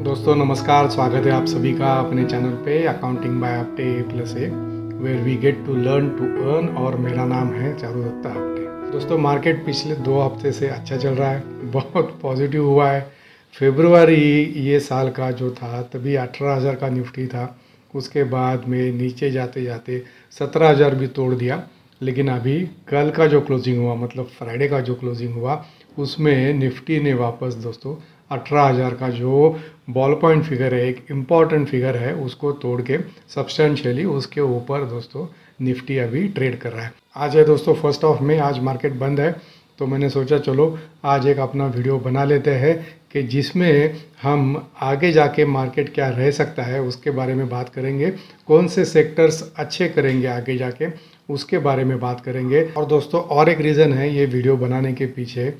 दोस्तों नमस्कार, स्वागत है आप सभी का अपने चैनल पे accounting by Apte A+A where we get to learn to earn. और मेरा नाम है चारुदत्ता आपटे। दोस्तों मार्केट पिछले 2 हफ्ते से अच्छा चल रहा है, बहुत पॉजिटिव हुआ है। फरवरी ये साल का जो था तभी 18,000 का निफ्टी था, उसके बाद में नीचे जाते जाते 17,000 भी तोड़ दिया। लेकिन अभी कल का जो क्लोजिंग हुआ, मतलब फ्राइडे का जो क्लोजिंग हुआ, उसमें निफ्टी ने वापस दोस्तों 18,000 का जो बॉल पॉइंट फिगर है, एक इम्पॉर्टेंट फिगर है, उसको तोड़ के सब्सटेंशियली उसके ऊपर दोस्तों निफ्टी अभी ट्रेड कर रहा है। आज है दोस्तों 1 ऑफ मई, आज मार्केट बंद है, तो मैंने सोचा चलो आज एक अपना वीडियो बना लेते हैं कि जिसमें हम आगे जाके मार्केट क्या रह सकता है उसके बारे में बात करेंगे, कौन से सेक्टर्स अच्छे करेंगे आगे जाके उसके बारे में बात करेंगे। और दोस्तों और एक रीज़न है ये वीडियो बनाने के पीछे,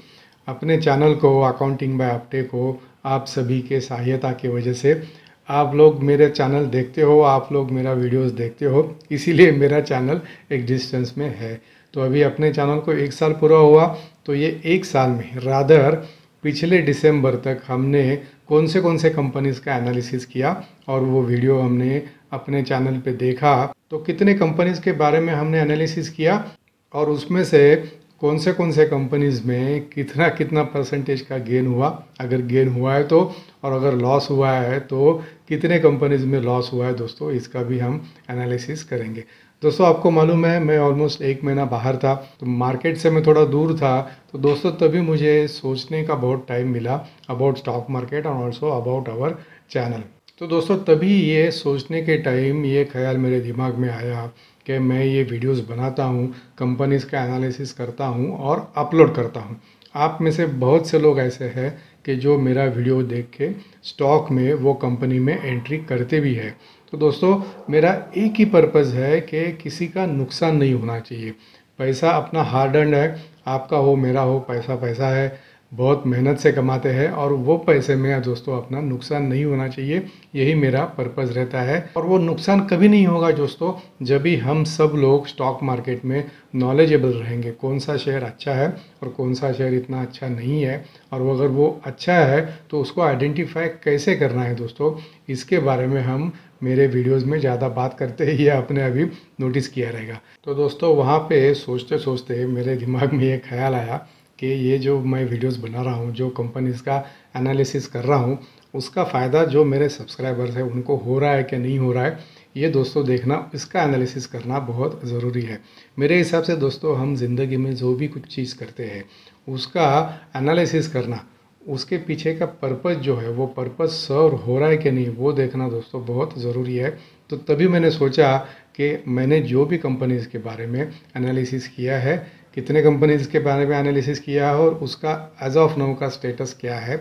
अपने चैनल को अकाउंटिंग बाय आपटे को आप सभी के सहायता की वजह से आप लोग मेरे चैनल देखते हो, आप लोग मेरा वीडियोस देखते हो, इसीलिए मेरा चैनल एक डिस्टेंस में है। तो अभी अपने चैनल को 1 साल पूरा हुआ, तो ये 1 साल में रादर पिछले दिसंबर तक हमने कौन से कंपनीज का एनालिसिस किया और वो वीडियो हमने अपने चैनल पे देखा, तो कितने कंपनीज के बारे में हमने एनालिसिस किया और उसमें से कौन से कंपनीज में कितना कितना परसेंटेज का गेन हुआ, अगर गेन हुआ है तो, और अगर लॉस हुआ है तो कितने कंपनीज में लॉस हुआ है दोस्तों, इसका भी हम एनालिसिस करेंगे। दोस्तों आपको मालूम है मैं ऑलमोस्ट 1 महीना बाहर था, तो मार्केट से मैं थोड़ा दूर था, तो दोस्तों तभी मुझे सोचने का बहुत टाइम मिला अबाउट स्टॉक मार्केट और ऑल्सो अबाउट आवर चैनल। तो दोस्तों तभी ये सोचने के टाइम ये ख्याल मेरे दिमाग में आया कि मैं ये वीडियोस बनाता हूँ, कंपनीज़ का एनालिसिस करता हूँ और अपलोड करता हूँ। आप में से बहुत से लोग ऐसे हैं कि जो मेरा वीडियो देख के स्टॉक में वो कंपनी में एंट्री करते भी है। तो दोस्तों मेरा एक ही पर्पज़ है कि किसी का नुकसान नहीं होना चाहिए। पैसा अपना हार्ड अर्न्ड है, आपका हो मेरा हो, पैसा पैसा है, बहुत मेहनत से कमाते हैं और वो पैसे में दोस्तों अपना नुकसान नहीं होना चाहिए, यही मेरा पर्पज़ रहता है। और वो नुकसान कभी नहीं होगा दोस्तों जब भी हम सब लोग स्टॉक मार्केट में नॉलेजेबल रहेंगे, कौन सा शेयर अच्छा है और कौन सा शेयर इतना अच्छा नहीं है, और अगर वो अच्छा है तो उसको आइडेंटिफाई कैसे करना है दोस्तों, इसके बारे में हम मेरे वीडियोस में ज़्यादा बात करते हैं, ये आपने अभी नोटिस किया रहेगा। तो दोस्तों वहाँ पे सोचते सोचते मेरे दिमाग में ये ख्याल आया कि ये जो मैं वीडियोस बना रहा हूँ, जो कंपनीज़ का एनालिसिस कर रहा हूँ, उसका फ़ायदा जो मेरे सब्सक्राइबर्स हैं उनको हो रहा है कि नहीं हो रहा है, ये दोस्तों देखना, इसका एनालिसिस करना बहुत ज़रूरी है। मेरे हिसाब से दोस्तों हम ज़िंदगी में जो भी कुछ चीज़ करते हैं उसका एनालिसिस करना, उसके पीछे का पर्पज़ जो है वो पर्पज़ सर्व हो रहा है कि नहीं, वो देखना दोस्तों बहुत ज़रूरी है। तो तभी मैंने सोचा कि मैंने जो भी कंपनीज़ के बारे में एनालिसिस किया है, कितने कंपनीज़ के बारे में एनालिसिस किया है और उसका एज ऑफ नाउ का स्टेटस क्या है,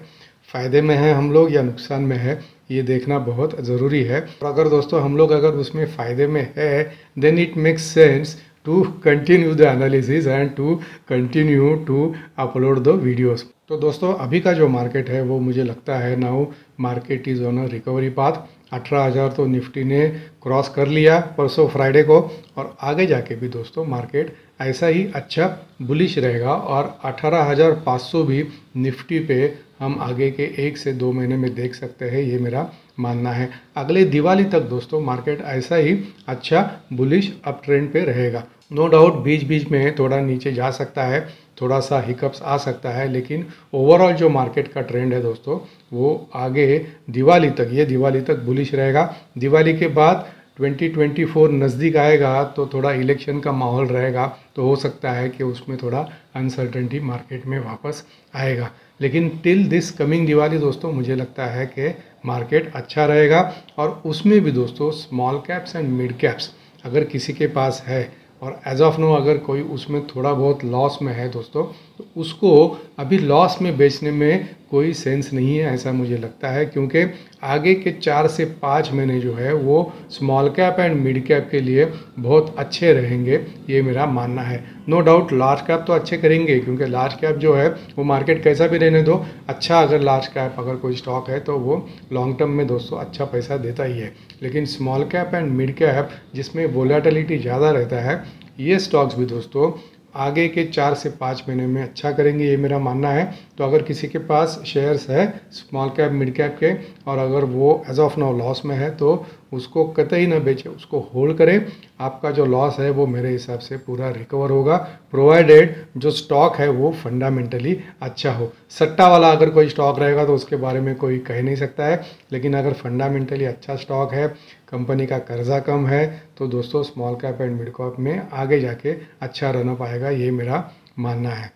फ़ायदे में है हम लोग या नुकसान में है, ये देखना बहुत ज़रूरी है। और अगर दोस्तों हम लोग अगर उसमें फ़ायदे में है, then it makes sense to continue the analysis and to continue to upload the videos. तो दोस्तों अभी का जो मार्केट है वो मुझे लगता है now market is on a recovery path. 18,000 तो निफ्टी ने क्रॉस कर लिया परसों फ्राइडे को, और आगे जाके भी दोस्तों मार्केट ऐसा ही अच्छा बुलिश रहेगा और 18,500 भी निफ्टी पे हम आगे के 1 से 2 महीने में देख सकते हैं, ये मेरा मानना है। अगले दिवाली तक दोस्तों मार्केट ऐसा ही अच्छा बुलिश अप ट्रेंड पे रहेगा। नो डाउट बीच बीच में थोड़ा नीचे जा सकता है, थोड़ा सा हिकअप्स आ सकता है, लेकिन ओवरऑल जो मार्केट का ट्रेंड है दोस्तों वो आगे दिवाली तक, ये दिवाली तक बुलिश रहेगा। दिवाली के बाद 2024 नज़दीक आएगा तो थोड़ा इलेक्शन का माहौल रहेगा, तो हो सकता है कि उसमें थोड़ा अनसर्टेनिटी मार्केट में वापस आएगा। लेकिन टिल दिस कमिंग दिवाली दोस्तों मुझे लगता है कि मार्केट अच्छा रहेगा, और उसमें भी दोस्तों small caps and mid caps अगर किसी के पास है, और एज ऑफ नो अगर कोई उसमें थोड़ा बहुत लॉस में है दोस्तों, तो उसको अभी लॉस में बेचने में कोई सेंस नहीं है, ऐसा मुझे लगता है, क्योंकि आगे के 4 से 5 महीने जो है वो small cap and mid cap के लिए बहुत अच्छे रहेंगे, ये मेरा मानना है। नो डाउट लार्ज कैप तो अच्छे करेंगे, क्योंकि लार्ज कैप जो है वो मार्केट कैसा भी रहने दो, अच्छा अगर लार्ज कैप अगर कोई स्टॉक है तो वो लॉन्ग टर्म में दोस्तों अच्छा पैसा देता ही है। लेकिन small cap and mid cap जिसमें वोलेटिलिटी ज़्यादा रहता है, ये स्टॉक्स भी दोस्तों आगे के 4 से 5 महीने में अच्छा करेंगे, ये मेरा मानना है। तो अगर किसी के पास शेयर्स है स्मॉल कैप मिड कैप के और अगर वो एज ऑफ नाउ लॉस में है तो उसको कतई ना बेचे, उसको होल्ड करें। आपका जो लॉस है वो मेरे हिसाब से पूरा रिकवर होगा, प्रोवाइडेड जो स्टॉक है वो फंडामेंटली अच्छा हो। सट्टा वाला अगर कोई स्टॉक रहेगा तो उसके बारे में कोई कह नहीं सकता है, लेकिन अगर फंडामेंटली अच्छा स्टॉक है, कंपनी का कर्जा कम है, तो दोस्तों small cap and mid cap में आगे जाके अच्छा रन अप आएगा, ये मेरा मानना है।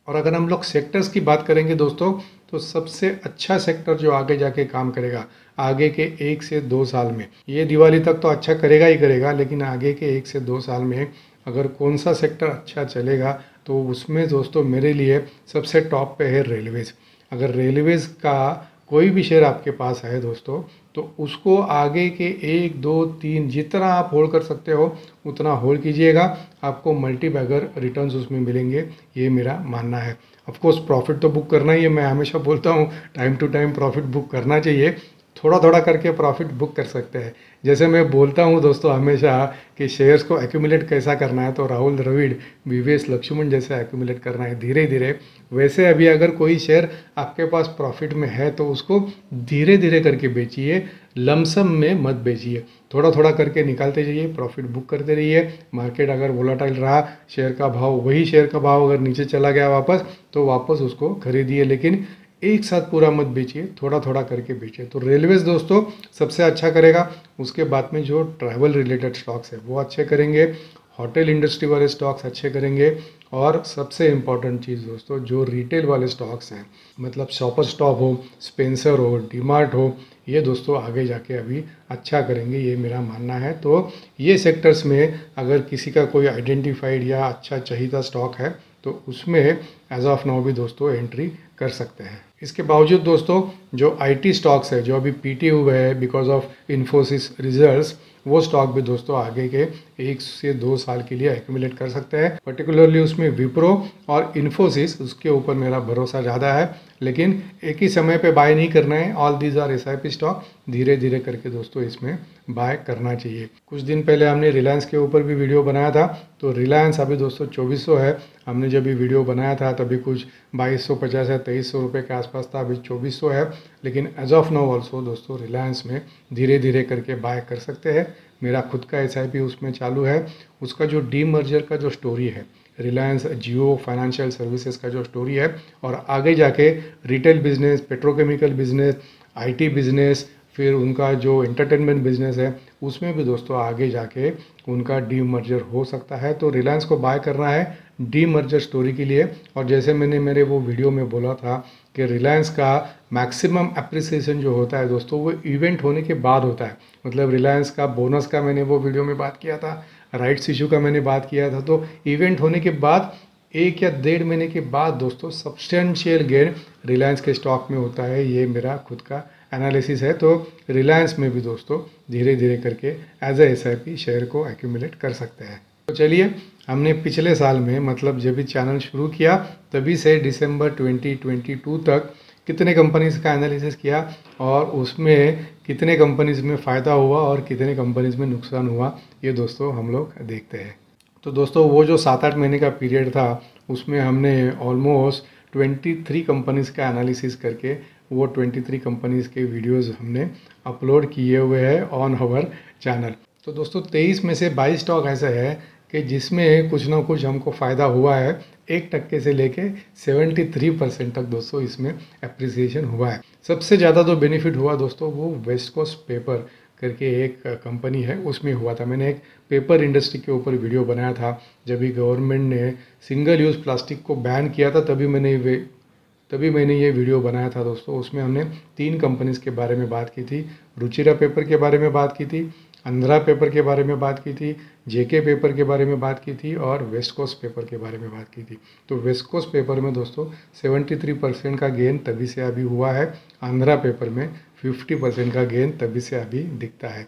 और अगर हम लोग सेक्टर्स की बात करेंगे दोस्तों, तो सबसे अच्छा सेक्टर जो आगे जाके काम करेगा आगे के 1 से 2 साल में, ये दिवाली तक तो अच्छा करेगा ही करेगा, लेकिन आगे के 1 से 2 साल में अगर कौन सा सेक्टर अच्छा चलेगा तो उसमें दोस्तों मेरे लिए सबसे टॉप पे है रेलवेज़। अगर रेलवेज़ का कोई भी शेयर आपके पास है दोस्तों, तो उसको आगे के 1 2 3 जितना आप होल्ड कर सकते हो उतना होल्ड कीजिएगा, आपको मल्टी बैगर रिटर्न्स उसमें मिलेंगे, ये मेरा मानना है। ऑफ कोर्स प्रॉफिट तो बुक करना ही है, मैं हमेशा बोलता हूँ time to time profit book करना चाहिए, थोड़ा थोड़ा करके प्रॉफिट बुक कर सकते हैं। जैसे मैं बोलता हूँ दोस्तों हमेशा कि शेयर्स को एक्यूमुलेट कैसा करना है, तो राहुल द्रविड़, वीवीएस लक्ष्मण जैसे एक्यूमुलेट करना है धीरे धीरे, वैसे अभी अगर कोई शेयर आपके पास प्रॉफिट में है तो उसको धीरे धीरे करके बेचिए, लमसम में मत बेचिए, थोड़ा थोड़ा करके निकालते जाइए, प्रॉफिट बुक करते रहिए। मार्केट अगर वोलाटाइल रहा, शेयर का भाव वही शेयर का भाव अगर नीचे चला गया वापस, तो वापस उसको खरीदिए, लेकिन एक साथ पूरा मत बेचिए, थोड़ा थोड़ा करके बेचिए। तो रेलवेज दोस्तों सबसे अच्छा करेगा, उसके बाद में जो ट्रैवल रिलेटेड स्टॉक्स है वो अच्छे करेंगे, होटल इंडस्ट्री वाले स्टॉक्स अच्छे करेंगे, और सबसे इम्पॉर्टेंट चीज़ दोस्तों जो रिटेल वाले स्टॉक्स हैं, मतलब शॉपर स्टॉप हो, स्पेंसर हो, डीमार्ट हो, ये दोस्तों आगे जाके अभी अच्छा करेंगे, ये मेरा मानना है। तो ये सेक्टर्स में अगर किसी का कोई आइडेंटिफाइड या अच्छा चाहिए स्टॉक है तो उसमें एज ऑफ नाउ भी दोस्तों एंट्री कर सकते हैं। इसके बावजूद दोस्तों जो आईटी स्टॉक्स है जो अभी पीटी हुए हैं बिकॉज ऑफ इन्फोसिस रिजल्ट्स, वो स्टॉक भी दोस्तों आगे के 1 से 2 साल के लिए एक्यूमुलेट कर सकते हैं। पर्टिकुलरली उसमें विप्रो और इन्फोसिस, उसके ऊपर मेरा भरोसा ज़्यादा है, लेकिन एक ही समय पे बाय नहीं करना है। All these are SIP stock, धीरे धीरे करके दोस्तों इसमें बाय करना चाहिए। कुछ दिन पहले हमने रिलायंस के ऊपर भी वीडियो बनाया था, तो रिलायंस अभी दोस्तों 2400 है, हमने जब भी वीडियो बनाया था तभी कुछ 2250 या 2300 रुपये के आसपास था, अभी 2400 है। लेकिन एज ऑफ नाउ ऑल्सो दोस्तों रिलायंस में धीरे धीरे करके बाय कर सकते हैं। मेरा खुद का एसआईपी उसमें चालू है। उसका जो डीमर्जर का जो स्टोरी है, रिलायंस जियो फाइनेंशियल सर्विसेज का जो स्टोरी है, और आगे जाके retail business, petrochemical business, IT business, फिर उनका जो एंटरटेनमेंट बिजनेस है, उसमें भी दोस्तों आगे जाके उनका डीमर्जर हो सकता है। तो रिलायंस को बाय करना है डीमर्जर स्टोरी के लिए। और जैसे मैंने मेरे वो वीडियो में बोला था कि रिलायंस का मैक्सिमम अप्रिसिएशन जो होता है दोस्तों वो इवेंट होने के बाद होता है। मतलब रिलायंस का बोनस का मैंने वो वीडियो में बात किया था, राइट्स इशू का मैंने बात किया था, तो इवेंट होने के बाद 1 या 1.5 महीने के बाद दोस्तों सब्सटेंशियल गेन रिलायंस के स्टॉक में होता है। ये मेरा खुद का एनालिसिस है। तो रिलायंस में भी दोस्तों धीरे धीरे करके एज ए एसआईपी शेयर को एक्यूमुलेट कर सकते हैं। तो चलिए, हमने पिछले साल में, मतलब जब भी चैनल शुरू किया तभी से दिसंबर 2022 तक कितने कंपनीज़ का एनालिसिस किया और उसमें कितने कंपनीज़ में फ़ायदा हुआ और कितने कंपनीज़ में नुकसान हुआ, ये दोस्तों हम लोग देखते हैं। तो दोस्तों वो जो 7-8 महीने का पीरियड था उसमें हमने ऑलमोस्ट 23 कंपनीज़ का एनालिसिस करके वो 23 कंपनीज़ के वीडियोस हमने अपलोड किए हुए हैं ऑन आवर चैनल। तो दोस्तों 23 में से 22 स्टॉक ऐसे है कि जिसमें कुछ ना कुछ हमको फ़ायदा हुआ है। 1% से लेके 73% तक दोस्तों इसमें एप्रिसिएशन हुआ है। सबसे ज़्यादा जो बेनिफिट हुआ दोस्तों वो वेस्ट कोस्ट पेपर करके एक कंपनी है, उसमें हुआ था। मैंने एक पेपर इंडस्ट्री के ऊपर वीडियो बनाया था, जब भी गवर्नमेंट ने सिंगल यूज़ प्लास्टिक को बैन किया था तभी मैंने ये वीडियो बनाया था दोस्तों। उसमें हमने 3 कंपनीज़ के बारे में बात की थी। रुचिरा पेपर के बारे में बात की थी, आंध्रा पेपर के बारे में बात की थी, जेके पेपर के बारे में बात की थी और वेस्ट कोस्ट पेपर के बारे में बात की थी। तो वेस्ट कोस्ट पेपर में दोस्तों 73% का गेन तभी से अभी हुआ है। आंध्रा पेपर में 50% का गेन तभी से अभी दिखता है।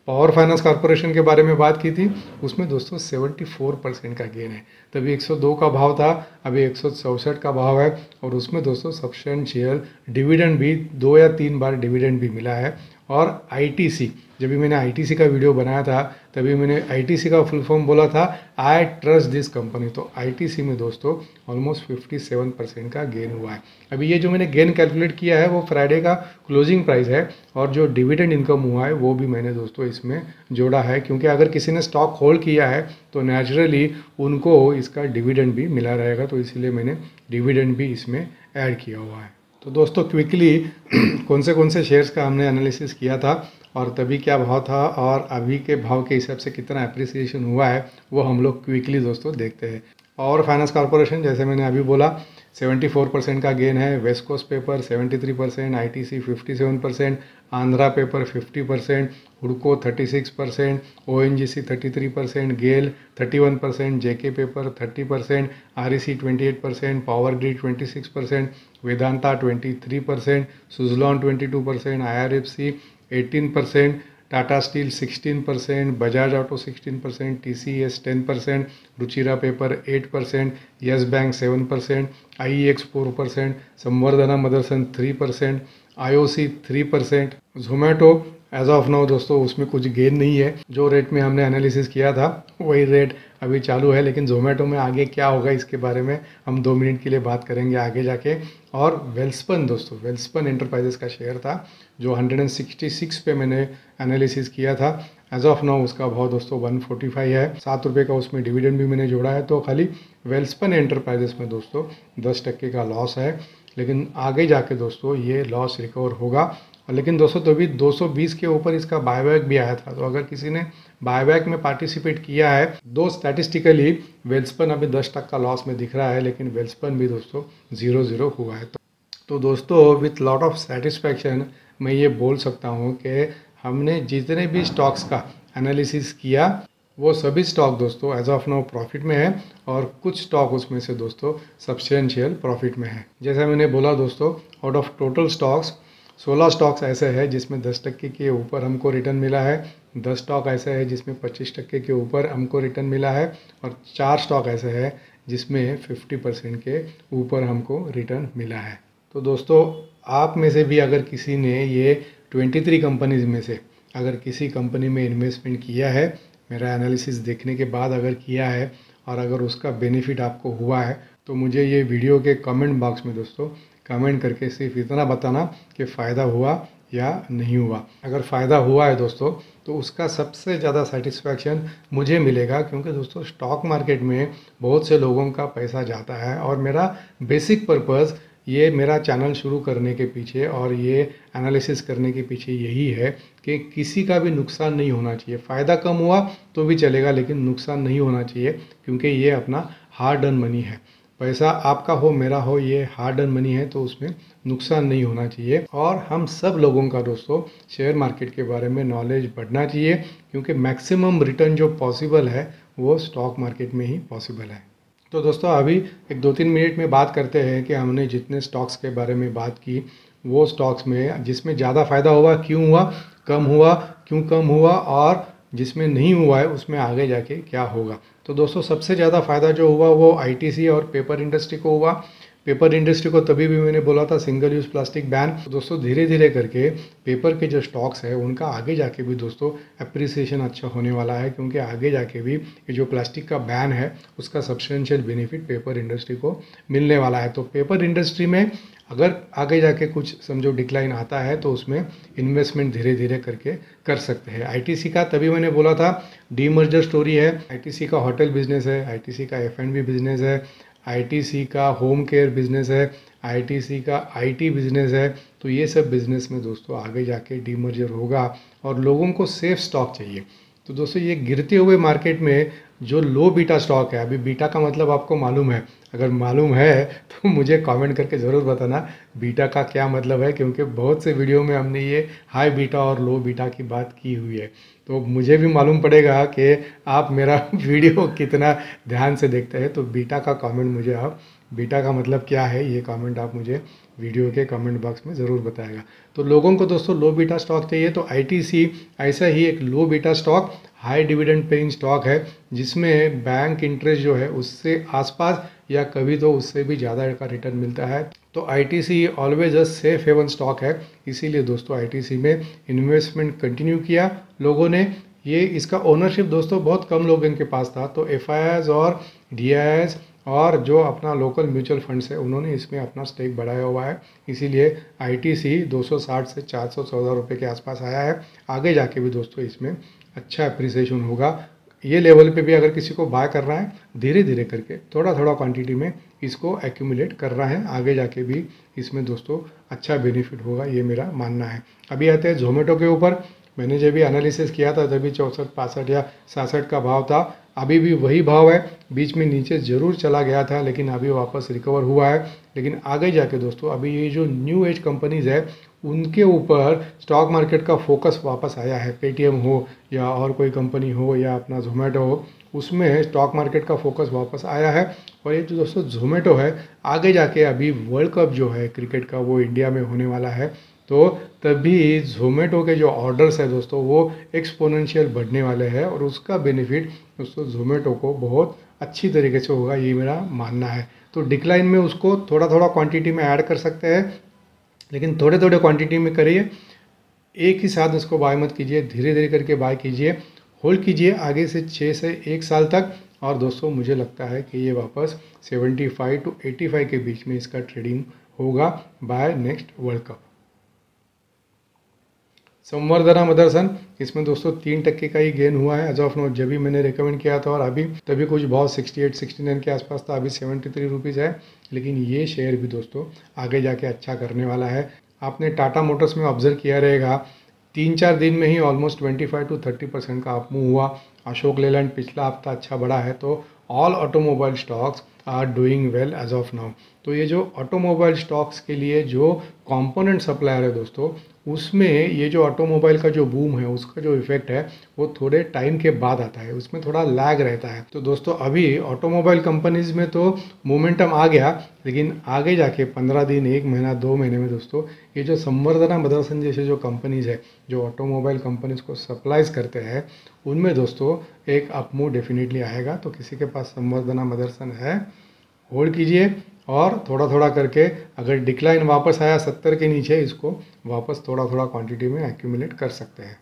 पावर फाइनेंस कॉर्पोरेशन के बारे में बात की थी, उसमें दोस्तों 74% का गेन है। तभी 102 का भाव था, अभी 164 का भाव है। और उसमें दोस्तों सब्सटेंशियल डिविडेंड भी 2 या 3 बार डिविडेंड भी मिला है। और ITC, जब भी मैंने ITC का वीडियो बनाया था तभी मैंने ITC का फुल फॉर्म बोला था, आई ट्रस्ट दिस कंपनी। तो ITC में दोस्तों ऑलमोस्ट 57% का गेन हुआ है। अभी ये जो मैंने गेन कैलकुलेट किया है वो फ्राइडे का क्लोजिंग प्राइस है, और जो डिविडेंड इनकम हुआ है वो भी मैंने दोस्तों इसमें जोड़ा है, क्योंकि अगर किसी ने स्टॉक होल्ड किया है तो नेचुरली उनको इसका डिविडेंड भी मिला रहेगा, तो इसीलिए मैंने डिविडेंड भी इसमें ऐड किया हुआ है। तो दोस्तों क्विकली कौन से शेयर्स का हमने एनालिसिस किया था और तभी क्या भाव था और अभी के भाव के हिसाब से कितना अप्रिसिएशन हुआ है वो हम लोग क्विकली दोस्तों देखते हैं। और फाइनेंस कॉर्पोरेशन, जैसे मैंने अभी बोला, 74% का गेन है। West Coast Paper 73%, ITC 57%, Andhra Paper 50%, हुडको 36%, ONGC 33%, GAIL 31%, JK Paper 30%, REC 28%, Power Grid 26%, Vedanta 23%, Suzlon 22%, IRFC 18%, Tata Steel 16%, Bajaj Auto 16%, TCS 10%, Ruchira Paper 8%, Yes Bank 7%, IEX 4%, Samvardhana Motherson 3%, IOC 3%, Zomato as of now दोस्तों उसमें कुछ गेन नहीं है। जो रेट में हमने एनालिसिस किया था वही रेट अभी चालू है, लेकिन जोमेटो में आगे क्या होगा इसके बारे में हम 2 मिनट के लिए बात करेंगे आगे जाके। और वेल्सपन दोस्तों, वेल्सपन एंटरप्राइजेस का शेयर था जो 166 पे मैंने एनालिसिस किया था। एज ऑफ नाउ उसका भाव दोस्तों 145 है। 7 रुपये का उसमें डिविडेंड भी मैंने जोड़ा है। तो खाली वेल्सपन एंटरप्राइजेस में दोस्तों 10% का लॉस है, लेकिन आगे जाके दोस्तों ये लॉस रिकवर होगा। लेकिन दोस्तों तो भी 220 के ऊपर इसका बायबैक भी आया था, तो अगर किसी ने बायबैक में पार्टिसिपेट किया है, दो स्टैटिस्टिकली वेल्सपन अभी 10% लॉस में दिख रहा है, लेकिन वेल्सपन भी दोस्तों 0-0 हुआ है। तो दोस्तों विथ लॉट ऑफ सेटिस्फैक्शन मैं ये बोल सकता हूँ कि हमने जितने भी स्टॉक्स का एनालिसिस किया वो सभी स्टॉक दोस्तों एज ऑफ नाउ प्रॉफिट में है, और कुछ स्टॉक उसमें से दोस्तों सब्सटेंशियल प्रॉफिट में है। जैसा मैंने बोला दोस्तों, out of total stocks 16 stocks ऐसे हैं जिसमें 10% के ऊपर हमको रिटर्न मिला है, 10 स्टॉक ऐसे हैं जिसमें 25% के ऊपर हमको रिटर्न मिला है, और 4 स्टॉक ऐसे हैं जिसमें 50% के ऊपर हमको रिटर्न मिला है। तो दोस्तों आप में से भी अगर किसी ने ये 23 कंपनीज में से अगर किसी कंपनी में इन्वेस्टमेंट किया है, मेरा एनालिसिस देखने के बाद अगर किया है और अगर उसका बेनिफिट आपको हुआ है, तो मुझे ये वीडियो के कमेंट बॉक्स में दोस्तों कमेंट करके सिर्फ इतना बताना कि फ़ायदा हुआ या नहीं हुआ। अगर फ़ायदा हुआ है दोस्तों तो उसका सबसे ज़्यादा सेटिस्फैक्शन मुझे मिलेगा, क्योंकि दोस्तों स्टॉक मार्केट में बहुत से लोगों का पैसा जाता है, और मेरा बेसिक पर्पज़ ये मेरा चैनल शुरू करने के पीछे और ये एनालिसिस करने के पीछे यही है कि किसी का भी नुकसान नहीं होना चाहिए। फ़ायदा कम हुआ तो भी चलेगा, लेकिन नुकसान नहीं होना चाहिए, क्योंकि ये अपना हार्ड अर्न मनी है। पैसा आपका हो मेरा हो, ये हार्ड अर्न मनी है, तो उसमें नुकसान नहीं होना चाहिए। और हम सब लोगों का दोस्तों शेयर मार्केट के बारे में नॉलेज बढ़ना चाहिए, क्योंकि मैक्सिमम रिटर्न जो पॉसिबल है वो स्टॉक मार्केट में ही पॉसिबल है। तो दोस्तों अभी एक 2-3 मिनट में बात करते हैं कि हमने जितने स्टॉक्स के बारे में बात की वो स्टॉक्स में जिसमें ज़्यादा फ़ायदा हुआ क्यों हुआ, कम हुआ क्यों कम हुआ, और जिसमें नहीं हुआ है उसमें आगे जाके क्या होगा। तो दोस्तों सबसे ज़्यादा फ़ायदा जो हुआ वो ITC और पेपर इंडस्ट्री को हुआ। पेपर इंडस्ट्री को तभी भी मैंने बोला था सिंगल यूज़ प्लास्टिक बैन। तो दोस्तों धीरे धीरे करके पेपर के जो स्टॉक्स है उनका आगे जाके भी दोस्तों अप्रिसिएशन अच्छा होने वाला है, क्योंकि आगे जाके भी ये जो प्लास्टिक का बैन है उसका सब्सटेंशियल बेनिफिट पेपर इंडस्ट्री को मिलने वाला है। तो पेपर इंडस्ट्री में अगर आगे जाके कुछ समझो डिक्लाइन आता है तो उसमें इन्वेस्टमेंट धीरे धीरे करके कर सकते हैं। ITC का तभी मैंने बोला था डीमर्जर स्टोरी है। ITC का होटल बिजनेस है, ITC का F&B बिजनेस है, ITC का होम केयर बिजनेस है, ITC का IT बिजनेस है। तो ये सब बिजनेस में दोस्तों आगे जाके डीमर्जर होगा, और लोगों को सेफ स्टॉक चाहिए। तो दोस्तों ये गिरते हुए मार्केट में जो लो बीटा स्टॉक है, अभी बीटा का मतलब आपको मालूम है, अगर मालूम है तो मुझे कमेंट करके ज़रूर बताना बीटा का क्या मतलब है, क्योंकि बहुत से वीडियो में हमने ये हाई बीटा और लो बीटा की बात की हुई है। तो मुझे भी मालूम पड़ेगा कि आप मेरा वीडियो कितना ध्यान से देखते हैं। तो बीटा का कमेंट मुझे आप बीटा का मतलब क्या है, ये कमेंट आप मुझे वीडियो के कमेंट बॉक्स में ज़रूर बताएगा। तो लोगों को दोस्तों लो बीटा स्टॉक चाहिए तो आईटीसी ऐसा ही एक low beta stock, high dividend paying stock है, जिसमें बैंक इंटरेस्ट जो है उससे आसपास या कभी तो उससे भी ज़्यादा का रिटर्न मिलता है। तो ITC always a safe haven stock है, इसीलिए दोस्तों आईटीसी में इन्वेस्टमेंट कंटिन्यू किया लोगों ने। ये इसका ओनरशिप दोस्तों बहुत कम लोगों के पास था, तो एफआईआईज और डीआईआईज और जो अपना लोकल म्यूचुअल फंड्स है उन्होंने इसमें अपना स्टेक बढ़ाया हुआ है, इसीलिए आईटीसी 260 से 414 रुपये के आसपास आया है। आगे जाके भी दोस्तों इसमें अच्छा अप्रिसिएशन होगा। ये लेवल पे भी अगर किसी को बाय कर रहा है, धीरे धीरे करके थोड़ा थोड़ा क्वांटिटी में इसको एक्यूमुलेट कर रहा है, आगे जाके भी इसमें दोस्तों अच्छा बेनिफिट होगा, ये मेरा मानना है। अभी आते हैं जोमेटो के ऊपर। मैंने जब भी एनालिसिस किया था तभी 64, 65 या 66 का भाव था, अभी भी वही भाव है। बीच में नीचे ज़रूर चला गया था लेकिन अभी वापस रिकवर हुआ है। लेकिन आगे जाके दोस्तों अभी ये जो न्यू एज कंपनीज़ है उनके ऊपर स्टॉक मार्केट का फोकस वापस आया है। पेटीएम हो या और कोई कंपनी हो या अपना जोमेटो हो, उसमें स्टॉक मार्केट का फोकस वापस आया है। और ये जो दोस्तों जोमेटो है, आगे जाके अभी वर्ल्ड कप जो है क्रिकेट का वो इंडिया में होने वाला है, तो तभी जोमेटो के जो ऑर्डर्स है दोस्तों वो एक्सपोनेंशियल बढ़ने वाले हैं और उसका बेनिफिट दोस्तों जोमेटो को बहुत अच्छी तरीके से होगा, ये मेरा मानना है। तो डिक्लाइन में उसको थोड़ा थोड़ा क्वांटिटी में ऐड कर सकते हैं, लेकिन थोड़े थोड़े क्वांटिटी में करिए, एक ही साथ इसको बाय मत कीजिए, धीरे धीरे करके बाय कीजिए, होल्ड कीजिए आगे से 6 से 1 साल तक। और दोस्तों मुझे लगता है कि ये वापस 75 to 85 के बीच में इसका ट्रेडिंग होगा बाय नेक्स्ट वर्ल्ड कप। संवर्धना मदरसन, इसमें दोस्तों 3% का ही गेन हुआ है एज ऑफ नो। जब भी मैंने रिकमेंड किया था और अभी तभी कुछ भाव 68, 69 के आसपास था, अभी 73 रुपीज़ है। लेकिन ये शेयर भी दोस्तों आगे जाके अच्छा करने वाला है। आपने टाटा मोटर्स में ऑब्जर्व किया रहेगा, 3-4 दिन में ही ऑलमोस्ट 25 to 30% का अप मूव हुआ। अशोक लेलैंड पिछला हफ्ता अच्छा बढ़ा है। तो all automobile stocks are doing well as of now. तो ये जो ऑटोमोबाइल स्टॉक्स के लिए जो कंपोनेंट सप्लायर है दोस्तों, उसमें ये जो ऑटोमोबाइल का जो बूम है उसका जो इफेक्ट है वो थोड़े टाइम के बाद आता है, उसमें थोड़ा लैग रहता है। तो दोस्तों अभी ऑटोमोबाइल कंपनीज में तो मोमेंटम आ गया, लेकिन आगे जाके 15 दिन, 1 महीना, 2 महीने में दोस्तों ये जो संवर्धना मदरसन जैसे जो कंपनीज है जो ऑटोमोबाइल कंपनीज को सप्लाईज करते हैं, उनमें दोस्तों एक अप मूव डेफिनेटली आएगा। तो किसी के पास संवर्धना मदरसन है, होल्ड कीजिए और थोड़ा थोड़ा करके अगर डिक्लाइन वापस आया 70 के नीचे, इसको वापस थोड़ा थोड़ा क्वांटिटी में एक्यूमुलेट कर सकते हैं।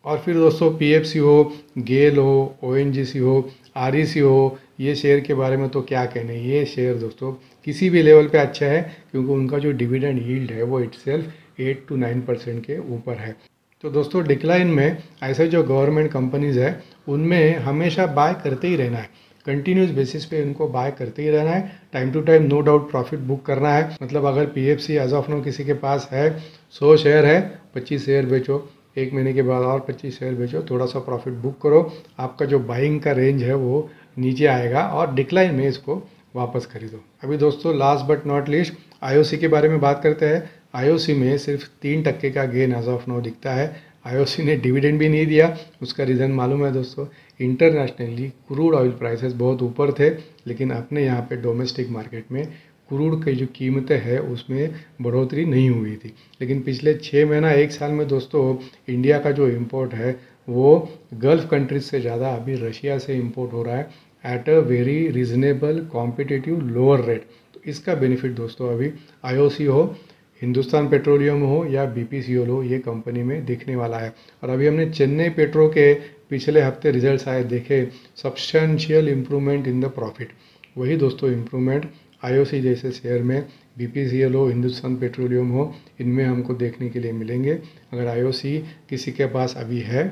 और फिर दोस्तों पीएफसी हो, गेल हो, ओएनजीसी हो, आरईसी हो, ये शेयर के बारे में तो क्या कहने। ये शेयर दोस्तों किसी भी लेवल पे अच्छा है क्योंकि उनका जो डिविडेंड यील्ड है वो इटसेल्फ 8 to 9% के ऊपर है। तो दोस्तों डिक्लाइन में ऐसे जो गवर्नमेंट कंपनीज है उनमें हमेशा बाय करते ही रहना है, कंटिन्यूस बेसिस पे उनको बाय करते ही रहना है, time to time no doubt profit book करना है। मतलब अगर पीएफसी एज ऑफ नो किसी के पास है, 100 शेयर है, 25 शेयर बेचो, 1 महीने के बाद और 25 शेयर बेचो, थोड़ा सा प्रॉफिट बुक करो, आपका जो बाइंग का रेंज है वो नीचे आएगा और डिक्लाइन में इसको वापस खरीदो। अभी दोस्तों last but not least IOC के बारे में बात करते हैं। आईओसी में सिर्फ 3% का गेन एज ऑफ नो दिखता है। आईओसी ने डिविडेंड भी नहीं दिया, उसका रीज़न मालूम है दोस्तों, इंटरनेशनली क्रूड ऑयल प्राइसेस बहुत ऊपर थे, लेकिन अपने यहाँ पे डोमेस्टिक मार्केट में क्रूड की जो कीमतें हैं उसमें बढ़ोतरी नहीं हुई थी। लेकिन पिछले 6 महीना 1 साल में दोस्तों इंडिया का जो इम्पोर्ट है वो गल्फ़ कंट्रीज से ज़्यादा अभी रशिया से इम्पोर्ट हो रहा है at a very reasonable competitive lower rate. तो इसका बेनिफिट दोस्तों अभी आईओसी हो, हिंदुस्तान पेट्रोलियम हो या बीपीसीएल हो, ये कंपनी में दिखने वाला है। और अभी हमने चेन्नई पेट्रो के पिछले हफ्ते रिजल्ट्स आए देखे, substantial improvement in the profit. वही दोस्तों इम्प्रूवमेंट आईओसी जैसे शेयर में, बीपीसीएल हो, हिंदुस्तान पेट्रोलियम हो, इनमें हमको देखने के लिए मिलेंगे। अगर आईओसी किसी के पास अभी है,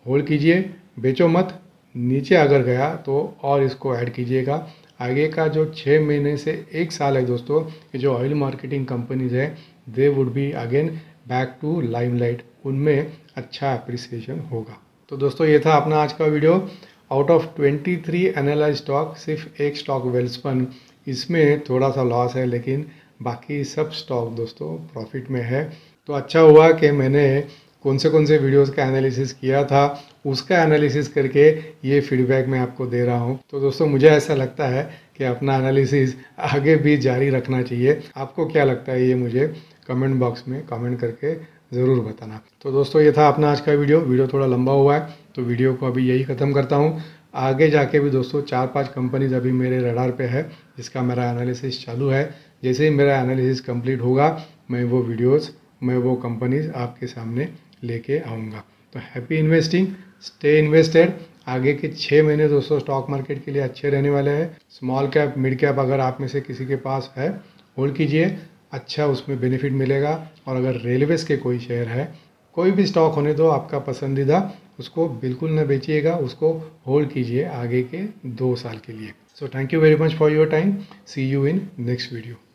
होल्ड कीजिए, बेचो मत, नीचे अगर गया तो और इसको ऐड कीजिएगा। आगे का जो 6 महीने से 1 साल है दोस्तों, ये जो ऑयल मार्केटिंग कंपनीज है they would be again back to limelight, उनमें अच्छा अप्रिसिएशन होगा। तो दोस्तों ये था अपना आज का video. Out of 23 analyse stock सिर्फ एक स्टॉक वेल्सपन, इसमें थोड़ा सा लॉस है, लेकिन बाकी सब स्टॉक दोस्तों प्रॉफिट में है। तो अच्छा हुआ कि मैंने कौन से वीडियोस का एनालिसिस किया था, उसका एनालिसिस करके ये फीडबैक मैं आपको दे रहा हूँ। तो दोस्तों मुझे ऐसा लगता है कि अपना एनालिसिस आगे भी जारी रखना चाहिए। आपको क्या लगता है ये मुझे कमेंट बॉक्स में कमेंट करके ज़रूर बताना। तो दोस्तों ये था अपना आज का वीडियो थोड़ा लंबा हुआ है तो वीडियो को अभी यही ख़त्म करता हूँ। आगे जाके भी दोस्तों 4-5 कंपनीज अभी मेरे रडार पे है जिसका मेरा एनालिसिस चालू है। जैसे ही मेरा एनालिसिस कंप्लीट होगा मैं वो कंपनीज आपके सामने लेके आऊँगा। तो हैप्पी इन्वेस्टिंग, स्टे इन्वेस्टेड। आगे के 6 महीने दोस्तों स्टॉक मार्केट के लिए अच्छे रहने वाले हैं। स्मॉल कैप, मिड कैप अगर आप में से किसी के पास है होल्ड कीजिए, अच्छा उसमें बेनिफिट मिलेगा। और अगर रेलवेज़ के कोई शेयर है, कोई भी स्टॉक होने दो आपका पसंदीदा, उसको बिल्कुल न बेचिएगा, उसको होल्ड कीजिए आगे के 2 साल के लिए। So thank you very much for your time. See you in next video.